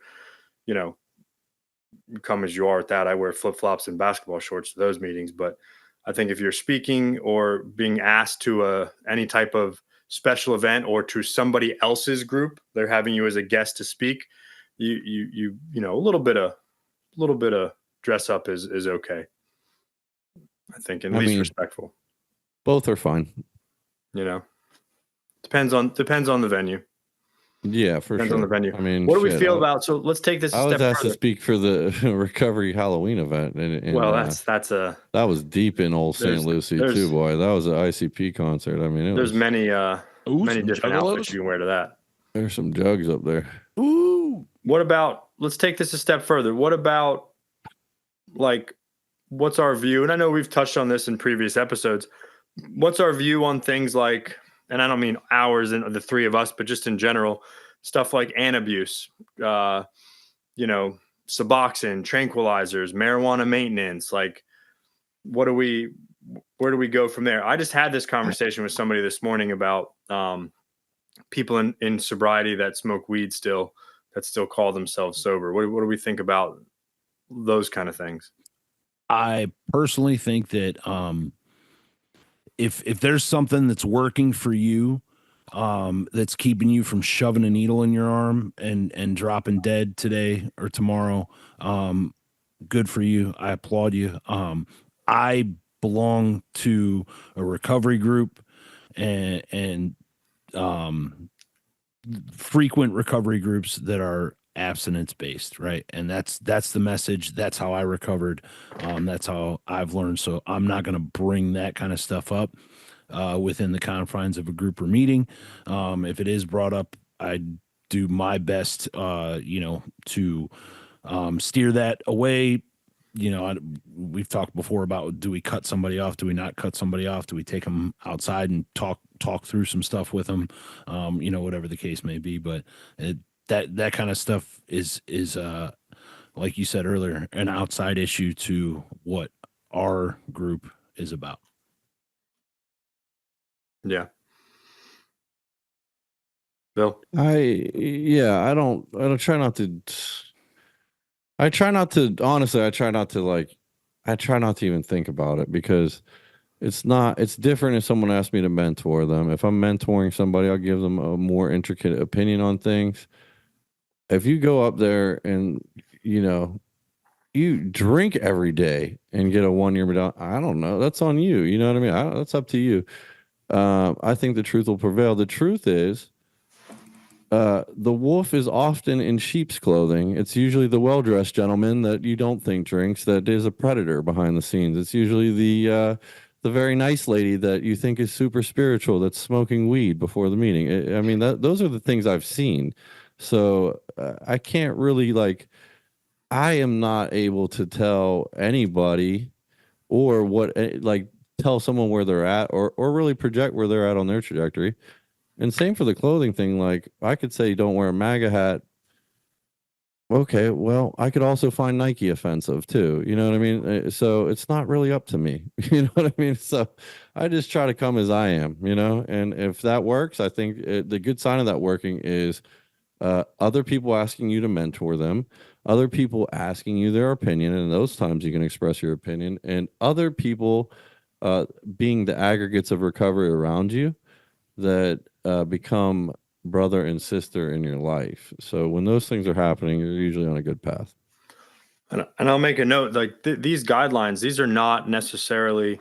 you come as you are at that. I wear flip-flops and basketball shorts to those meetings. But I think if you're speaking or being asked to any type of special event or to somebody else's group, they're having you as a guest to speak. You a little bit of dress up is okay. I think at least respectful. Both are fine. Depends on the venue. Yeah, for Depends sure. on the venue. I mean, what do we feel about? So let's take this. I was asked to speak for the recovery Halloween event, and well, that was deep in old St. Lucie too, boy. That was an ICP concert. I mean, there's many different outfits you can wear to that. There's some jugs up there. Ooh. What about? Let's take this a step further. What about what's our view? And I know we've touched on this in previous episodes. What's our view on things like, and I don't mean ours and the three of us, but just in general, stuff like antabuse, Suboxone, tranquilizers, marijuana maintenance. Like, where do we go from there? I just had this conversation with somebody this morning about people in sobriety that smoke weed that still call themselves sober. What do we think about those kind of things? I personally think that if there's something that's working for you, that's keeping you from shoving a needle in your arm and dropping dead today or tomorrow, good for you. I applaud you. I belong to a recovery group and frequent recovery groups that are abstinence based, right? And that's the message. That's how I recovered. That's how I've learned. So I'm not going to bring that kind of stuff up within the confines of a group or meeting. If it is brought up, I do my best, to steer that away. We've talked before about, do we cut somebody off? Do we not cut somebody off? Do we take them outside and talk through some stuff with them? Whatever the case may be, but that kind of stuff is like you said earlier, an outside issue to what our group is about. Yeah. Bill? I try not to honestly, I try not to even think about it, because it's different if someone asks me to mentor them. If I'm mentoring somebody, I'll give them a more intricate opinion on things. If you go up there and, you know, you drink every day and get a 1 year medallion, I don't know. That's on you. You know what I mean? That's up to you. I think the truth will prevail. The truth is, the wolf is often in sheep's clothing. It's usually the well-dressed gentleman that you don't think drinks that is a predator behind the scenes. It's usually the very nice lady that you think is super spiritual that's smoking weed before the meeting. I mean, those are the things I've seen. So I can't really I am not able to tell anybody or tell someone where they're at or really project where they're at on their trajectory. And same for the clothing thing. Like I could say, don't wear a MAGA hat. Okay, well, I could also find Nike offensive too. You know what I mean? So it's not really up to me. You know what I mean? So I just try to come as I am, you know? And if that works, I think the good sign of that working is other people asking you to mentor them, other people asking you their opinion. And those times you can express your opinion, and other people being the aggregates of recovery around you that become brother and sister in your life. So when those things are happening, you're usually on a good path. And I'll make a note, like these guidelines, these are not necessarily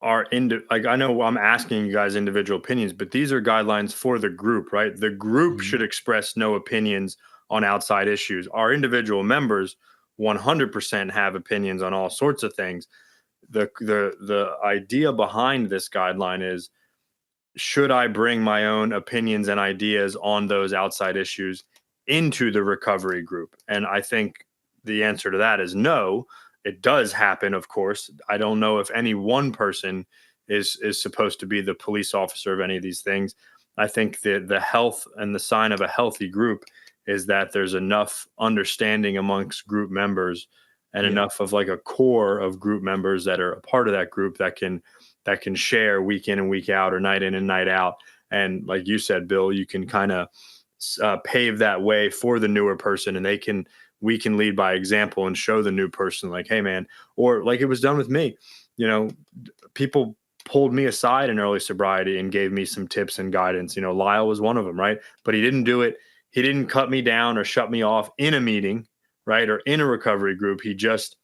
I know I'm asking you guys individual opinions, but these are guidelines for the group, right? The group should express no opinions on outside issues. Our individual members 100% have opinions on all sorts of things. The idea behind this guideline is, should I bring my own opinions and ideas on those outside issues into the recovery group? And I think the answer to that is no. It does happen, of course. I don't know if any one person is supposed to be the police officer of any of these things. I think the health and the sign of a healthy group is that there's enough understanding amongst group members and enough of like a core of group members that are a part of that group that can share week in and week out or night in and night out. And like you said, Bill, you can kind of pave that way for the newer person, and we can lead by example and show the new person like, hey man, or like it was done with me, you know, people pulled me aside in early sobriety and gave me some tips and guidance. You know, Lyle was one of them, right? But he didn't do it. He didn't cut me down or shut me off in a meeting, right? Or in a recovery group. He just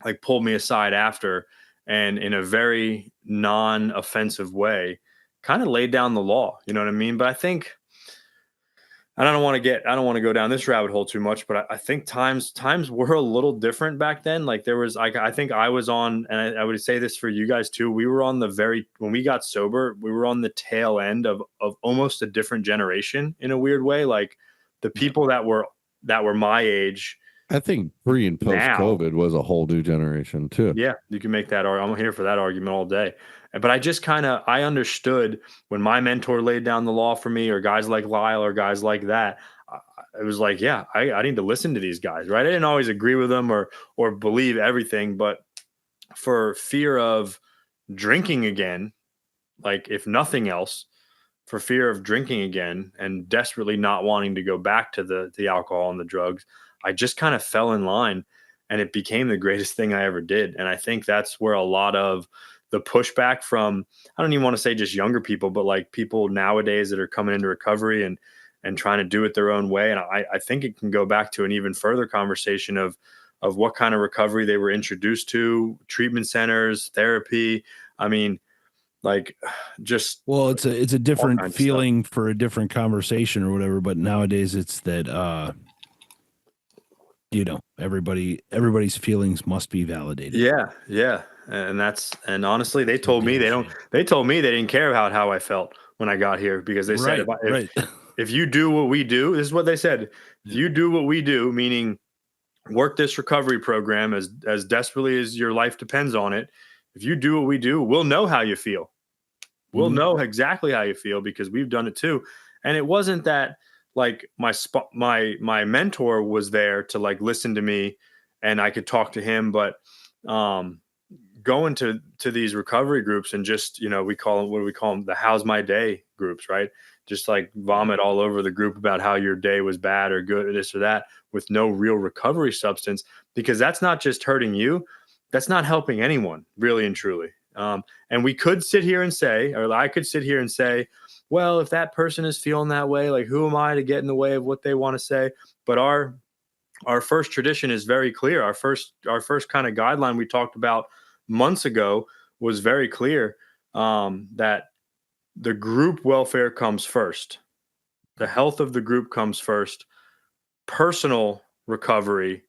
like pulled me aside after, and in a very non-offensive way, kind of laid down the law. You know what I mean? But I think, and I don't want to go down this rabbit hole too much, but I think times were a little different back then. Like there was, I think I was on, and I would say this for you guys too. We were on when we got sober, we were on the tail end of almost a different generation in a weird way. Like the people that were my age. I think pre and post COVID was a whole new generation too. Yeah, you can make that argument. I'm here for that argument all day. But I just I understood when my mentor laid down the law for me, or guys like Lyle or guys like that. It was like, yeah, I need to listen to these guys, right? I didn't always agree with them or believe everything, but for fear of drinking again, like if nothing else, for fear of drinking again and desperately not wanting to go back to the alcohol and the drugs, I just kind of fell in line, and it became the greatest thing I ever did. And I think that's where a lot of the pushback from, I don't even want to say just younger people, but like people nowadays that are coming into recovery and trying to do it their own way. And I think it can go back to an even further conversation of what kind of recovery they were introduced to, treatment centers, therapy. I mean, like just, well, it's a different feeling for a different conversation or whatever. But nowadays it's that, you know, everybody's feelings must be validated. Yeah. Yeah. And honestly, they told me they didn't care about how I felt when I got here, because they said, if you do what we do, this is what they said. If you do what we do, meaning work this recovery program as desperately as your life depends on it. If you do what we do, we'll know how you feel. We'll know exactly how you feel, because we've done it too. And it wasn't that like my mentor was there to like listen to me and I could talk to him, but going to these recovery groups and just, you know, what do we call them? The how's my day groups, right? Just like vomit all over the group about how your day was bad or good or this or that, with no real recovery substance, because that's not just hurting you. That's not helping anyone, really and truly. And we could sit here and say, or I could sit here and say, well, if that person is feeling that way, like who am I to get in the way of what they want to say? But our first tradition is very clear. Our first kind of guideline we talked about months ago was very clear, that the group welfare comes first. The health of the group comes first. Personal recovery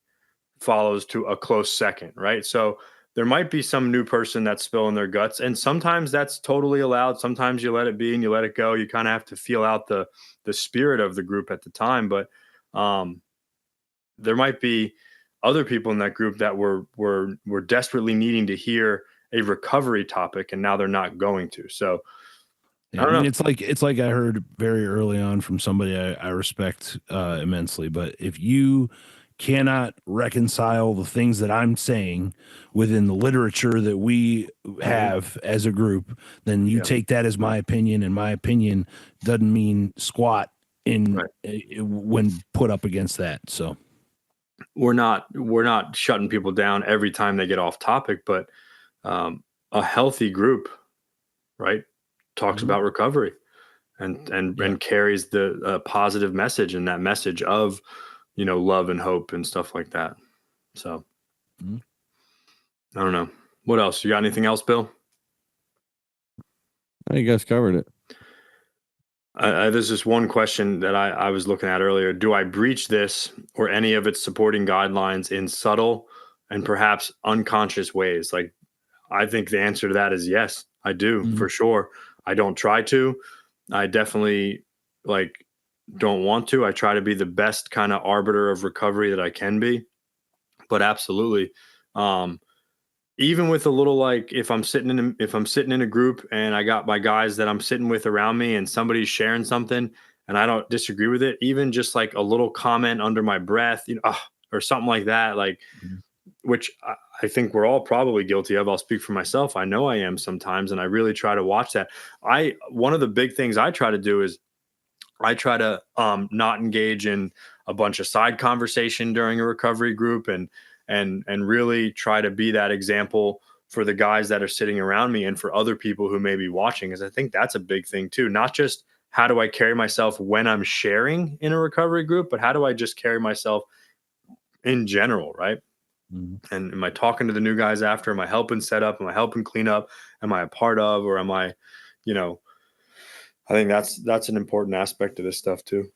follows to a close second, right? So there might be some new person that's spilling their guts, and sometimes that's totally allowed. Sometimes you let it be and you let it go. You kind of have to feel out the spirit of the group at the time. But there might be other people in that group that were desperately needing to hear a recovery topic, and now they're not going to. So I mean, it's like I heard very early on from somebody I respect immensely. But if you cannot reconcile the things that I'm saying within the literature that we have as a group, then you take that as my opinion, and my opinion doesn't mean squat when put up against that. So we're not shutting people down every time they get off topic, but a healthy group, right, talks about recovery and carries the positive message, and that message of, love and hope and stuff like that. So I don't know. What else? You got anything else, Bill? I think you guys covered it. There's this one question that I was looking at earlier. Do I breach this or any of its supporting guidelines in subtle and perhaps unconscious ways? Like, I think the answer to that is yes, I do, for sure. I don't try to. I definitely don't want to. I try to be the best kind of arbiter of recovery that I can be. But absolutely, even with a little, if I'm sitting in a group and I got my guys that I'm sitting with around me and somebody's sharing something and I don't disagree with it, even just like a little comment under my breath, or something like that, which I think we're all probably guilty of. I'll speak for myself. I know I am sometimes, and I really try to watch that. One of the big things I try to do is I try to not engage in a bunch of side conversation during a recovery group, and really try to be that example for the guys that are sitting around me and for other people who may be watching, because I think that's a big thing too. Not just how do I carry myself when I'm sharing in a recovery group, but how do I just carry myself in general, right? And am I talking to the new guys after? Am I helping set up? Am I helping clean up? Am I a part of, or am I, I think that's an important aspect of this stuff too.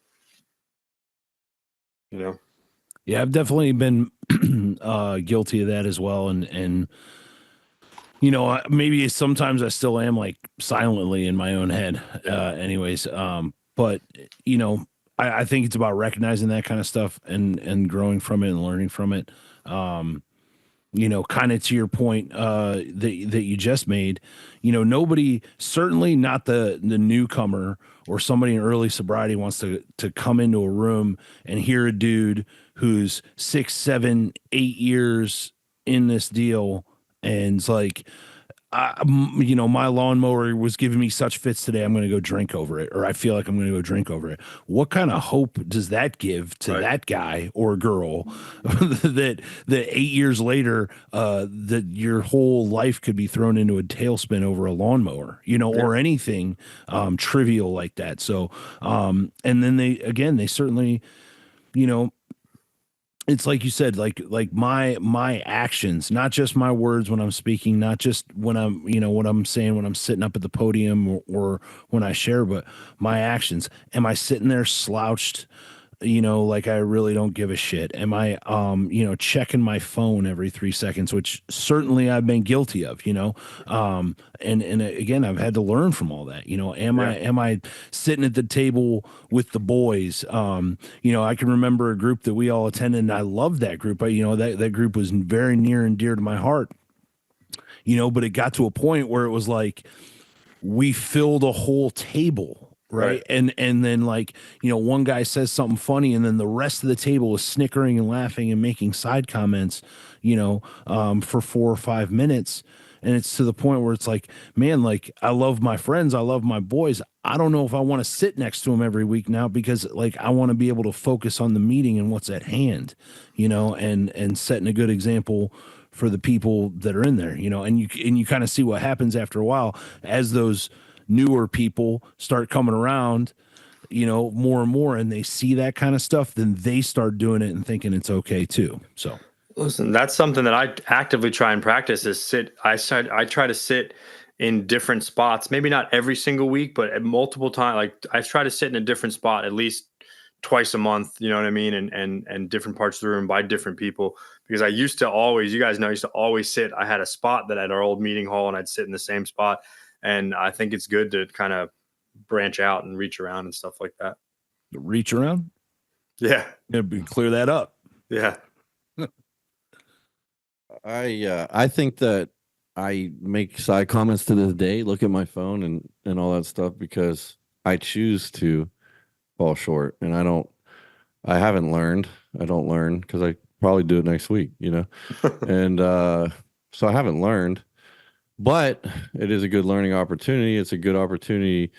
Yeah, I've definitely been guilty of that as well. And maybe sometimes I still am, silently in my own head, anyways. But I think it's about recognizing that kind of stuff and growing from it and learning from it. Kind of to your point that you just made, nobody, certainly not the newcomer or somebody in early sobriety, wants to come into a room and hear a dude who's 6, 7, 8 years in this deal and it's like, my lawnmower was giving me such fits today, I'm going to go drink over it, or I feel like I'm going to go drink over it. What kind of hope does that give to that guy or girl that 8 years later, that your whole life could be thrown into a tailspin over a lawnmower, or anything trivial like that? So, and then they certainly, it's like you said, like my actions, not just my words when I'm speaking, not just when I'm, what I'm saying when I'm sitting up at the podium or when I share, but my actions. Am I sitting there slouched, like I really don't give a shit? Am I, checking my phone every 3 seconds, which certainly I've been guilty of, and again, I've had to learn from all that. Am I sitting at the table with the boys? I can remember a group that we all attended, and I loved that group. That group was very near and dear to my heart, but it got to a point where it was like we filled a whole table. Right. And then one guy says something funny and then the rest of the table is snickering and laughing and making side comments, for 4 or 5 minutes. And it's to the point where it's like, man, I love my friends. I love my boys. I don't know if I want to sit next to them every week now, because I want to be able to focus on the meeting and what's at hand, and setting a good example for the people that are in there, you know, and you kind of see what happens after a while as those newer people start coming around, you know, more and more, and they see that kind of stuff, then they start doing it and thinking it's okay too. So listen, that's something that I actively try and practice is I try to sit in different spots, maybe not every single week, but at multiple times. Like I try to sit in a different spot at least twice a month, you know what I mean? And different parts of the room by different people, because I used to always, you guys know, I used to always sit. I had a spot that at our old meeting hall and I'd sit in the same spot. And I think it's good to kind of branch out and reach around and stuff like that. Reach around? Yeah. Clear that up. Yeah. I think that I make side comments to this day, look at my phone and all that stuff, because I choose to fall short, and I haven't learned. I don't learn because I probably do it next week, you know? And so I haven't learned, but it is a good learning opportunity. It's a good opportunity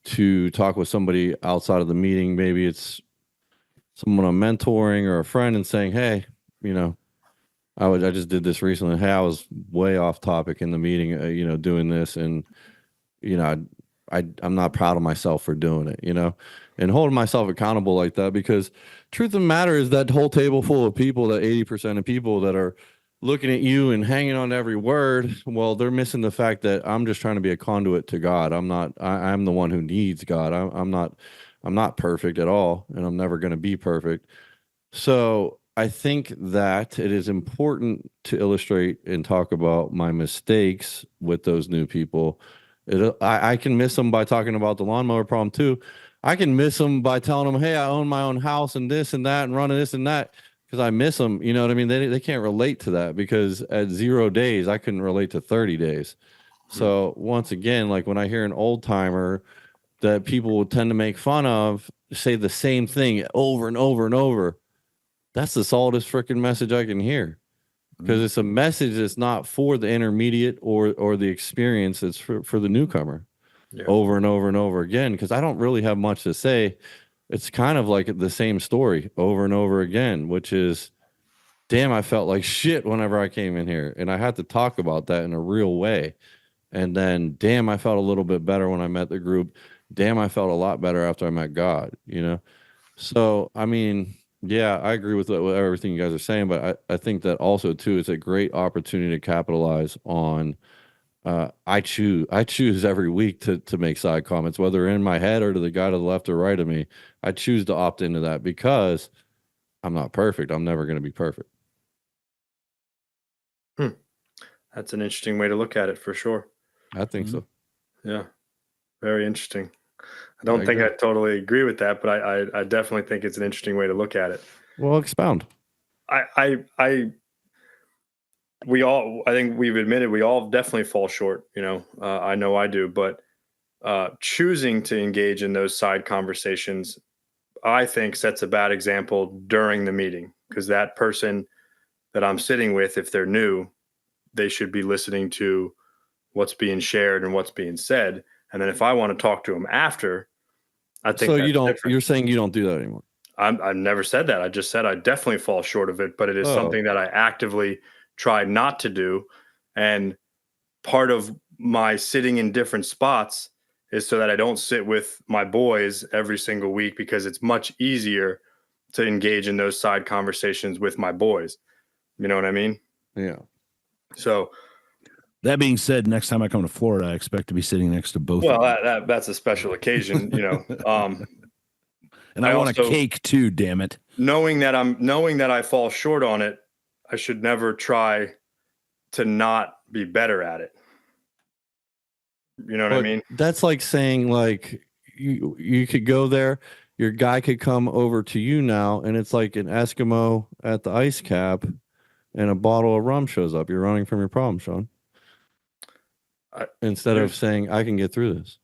to talk with somebody outside of the meeting. Maybe it's someone I'm mentoring or a friend and saying, hey, you know, I just did this recently. Hey, I was way off topic in the meeting, you know, doing this, and you know, I'm not proud of myself for doing it, you know, and holding myself accountable like that. Because truth of the matter is that whole table full of people, that 80% of people that are looking at you and hanging on to every word, well, they're missing the fact that I'm just trying to be a conduit to God. I'm the one who needs God. I'm not perfect at all, and I'm never going to be perfect. So I think that it is important to illustrate and talk about my mistakes with those new people. I can miss them by talking about the lawnmower problem too. I can miss them by telling them, hey, I own my own house and this and that and running this and that, because I miss them. You know what I mean? They can't relate to that, because at 0 days, I couldn't relate to 30 days. So once again, like when I hear an old timer that people will tend to make fun of, say the same thing over and over and over, that's the saltest freaking message I can hear, because it's a message that's not for the intermediate or the experience. It's for the newcomer. Yeah. Over and over and over again, because I don't really have much to say. It's kind of like the same story over and over again, which is, damn, I felt like shit whenever I came in here, and I had to talk about that in a real way. And then, damn, I felt a little bit better when I met the group. Damn, I felt a lot better after I met God, you know? So, I mean, yeah, I agree with everything you guys are saying, but I think that also, too, it's a great opportunity to capitalize on. I choose every week to make side comments, whether in my head or to the guy to the left or right of me. I choose to opt into that because I'm not perfect. I'm never going to be perfect. That's an interesting way to look at it, for sure. I think so. Yeah. Very interesting. I don't think I totally agree with that, but I definitely think it's an interesting way to look at it. Well, expound. I think we've admitted we all definitely fall short. You know I do, but choosing to engage in those side conversations, I think, sets a bad example during the meeting, because that person that I'm sitting with, if they're new, they should be listening to what's being shared and what's being said. And then if I want to talk to them after, I think so. You're saying you don't do that anymore. I've never said that. I just said I definitely fall short of it, but it is something that I actively try not to do. And part of my sitting in different spots is so that I don't sit with my boys every single week, because it's much easier to engage in those side conversations with my boys. You know what I mean? Yeah. So that being said, next time I come to Florida, I expect to be sitting next to both. Well, that's a special occasion, you know. And I want a cake too, damn it. Knowing that I fall short on it, I should never try to not be better at it. You know what I mean? That's like saying, like, you could go there, your guy could come over to you now, and it's like an Eskimo at the ice cap, and a bottle of rum shows up. You're running from your problem, Sean. Instead of saying, I can get through this.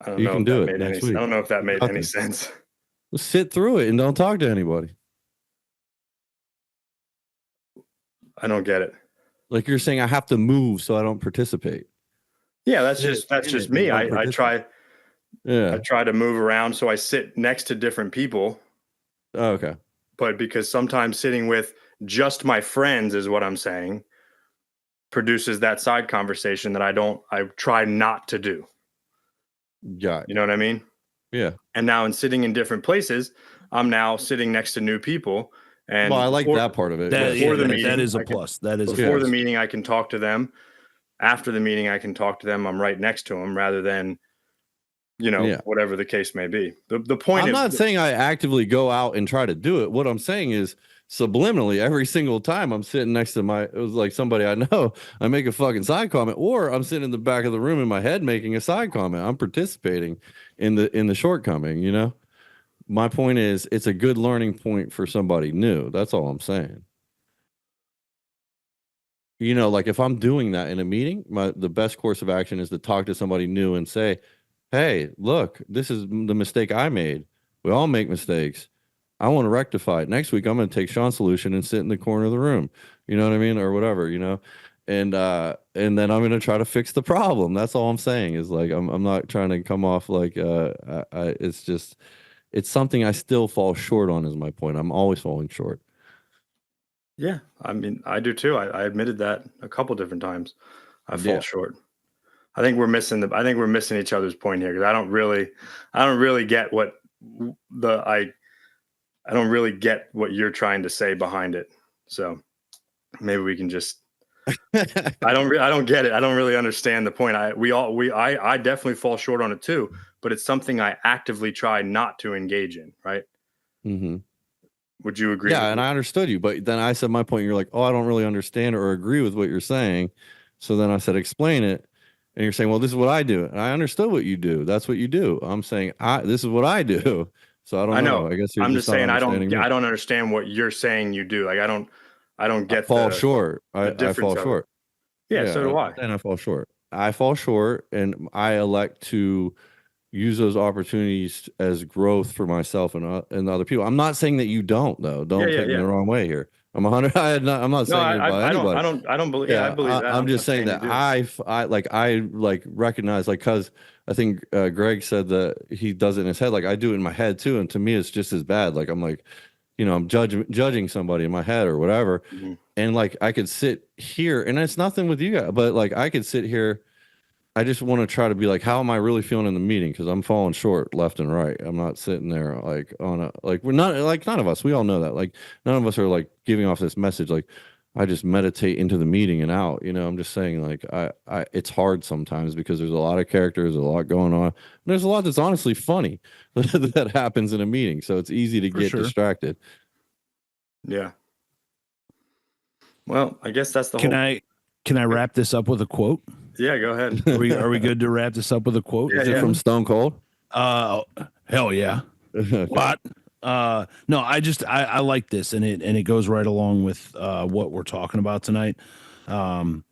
I don't know if that made any sense. Sit through it and don't talk to anybody. I don't get it. Like you're saying, I have to move so I don't participate. Yeah, that's just me. I try to move around, so I sit next to different people. Oh, okay. But because sometimes sitting with just my friends is what I'm saying, produces that side conversation that I try not to do. Yeah. You know what I mean? Yeah. And now in sitting in different places, I'm now sitting next to new people. And well, I like that part of it. Before the meeting, that is a plus. Before the meeting, I can talk to them. After the meeting, I can talk to them. I'm right next to them rather than, whatever the case may be. The point I'm not saying I actively go out and try to do it. What I'm saying is subliminally every single time I'm sitting next to it was like somebody I know, I make a fucking side comment, or I'm sitting in the back of the room in my head making a side comment. I'm participating in the shortcoming, My point is it's a good learning point for somebody new. That's all I'm saying. Like if I'm doing that in a meeting, the best course of action is to talk to somebody new and say, hey, look, this is the mistake I made. We all make mistakes. I want to rectify it. Next week, I'm going to take Sean's solution and sit in the corner of the room. You know what I mean? Or whatever, and then I'm going to try to fix the problem. That's all I'm saying is like, I'm not trying to come off like, it's just, it's something I still fall short on is my point. I'm always falling short. Yeah. I mean, I do too. I admitted that a couple different times. I fall short. I think we're missing each other's point here because I don't really get what I don't really get what you're trying to say behind it. So maybe we can just. I don't get it. I don't really understand the point. I definitely fall short on it too. But it's something I actively try not to engage in. Right. Mm-hmm. Would you agree? Yeah, and I understood you, but then I said my point. You're like, oh, I don't really understand or agree with what you're saying. So then I said, explain it. And you're saying, well, this is what I do. And I understood what you do. That's what you do. I'm saying, this is what I do. So I know. I guess I'm just saying I don't understand what you're saying you do. Like I don't get. I fall short. I fall short. Yeah, so do I. And I fall short. I fall short, and I elect to use those opportunities as growth for myself and other people. I'm not saying that you don't, though. Don't take me the wrong way here. I'm 100. I'm not saying it about anybody. I don't believe. Yeah, I believe that. I'm just saying that I recognize because I think Greg said that he does it in his head. Like I do it in my head too, and to me it's just as bad. Like I'm like, I'm judging somebody in my head or whatever, and like I could sit here, and it's nothing with you guys, but like I could sit here. I just want to try to be like, how am I really feeling in the meeting? Because I'm falling short left and right. I'm not sitting there like we're not like none of us. We all know that. Like none of us are like giving off this message. Like I just meditate into the meeting and out. I'm just saying like it's hard sometimes because there's a lot of characters, a lot going on. And there's a lot that's honestly funny that happens in a meeting. So it's easy to get distracted. Yeah. Well, I guess that's the whole. Can I wrap this up with a quote? Yeah, go ahead. Are we good to wrap this up with a quote? Is it from Stone Cold? Hell yeah. What? No, I like this, and it goes right along with what we're talking about tonight. And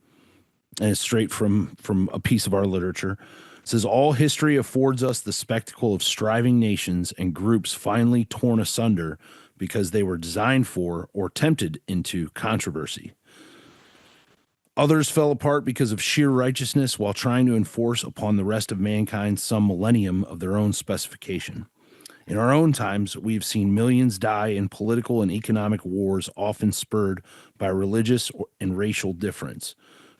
it's straight from a piece of our literature. It says all history affords us the spectacle of striving nations and groups finally torn asunder because they were designed for or tempted into controversy. Others fell apart because of sheer righteousness while trying to enforce upon the rest of mankind some millennium of their own specification. In our own times, we've seen millions die in political and economic wars, often spurred by religious and racial difference.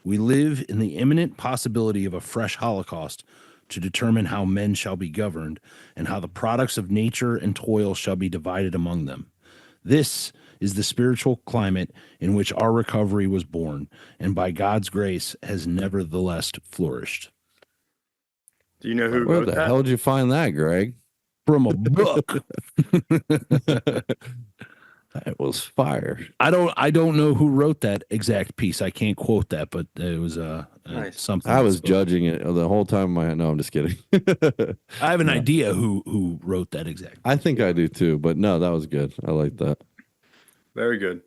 We live in the imminent possibility of a fresh Holocaust to determine how men shall be governed and how the products of nature and toil shall be divided among them. This is the spiritual climate in which our recovery was born, and by God's grace has nevertheless flourished. Do you know who Where wrote the that? hell did you find that, Greg? From a book. That was fire. I don't know who wrote that exact piece. I can't quote that, but it was nice. Something. I was judging it the whole time in my head. No, I'm just kidding. I have an idea who wrote that exactly. I think I do too, but no, that was good. I like that. Very good.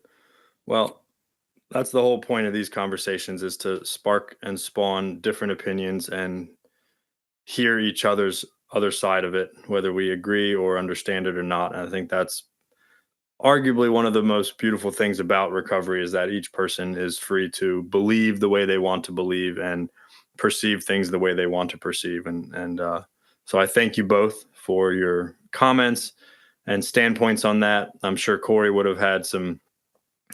Well, that's the whole point of these conversations is to spark and spawn different opinions and hear each other's other side of it, whether we agree or understand it or not. And I think that's arguably one of the most beautiful things about recovery is that each person is free to believe the way they want to believe and perceive things the way they want to perceive. And so I thank you both for your comments and standpoints on that. I'm sure Corey would have had some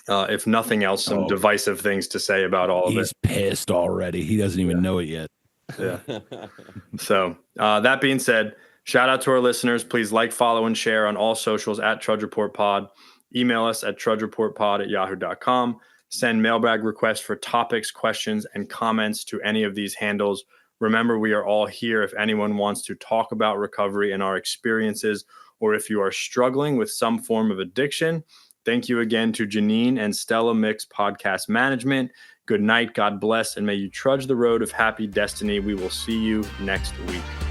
if nothing else, some divisive things to say about all of it. He's pissed already. He doesn't even know it yet. Yeah. So that being said, shout out to our listeners. Please like, follow, and share on all socials at Trudge Report Pod. Email us at trudgereportpod@yahoo.com. Send mailbag requests for topics, questions, and comments to any of these handles. Remember, we are all here if anyone wants to talk about recovery and our experiences, or if you are struggling with some form of addiction. Thank you again to Janine and Stella Mix Podcast Management. Good night, God bless, and may you trudge the road of happy destiny. We will see you next week.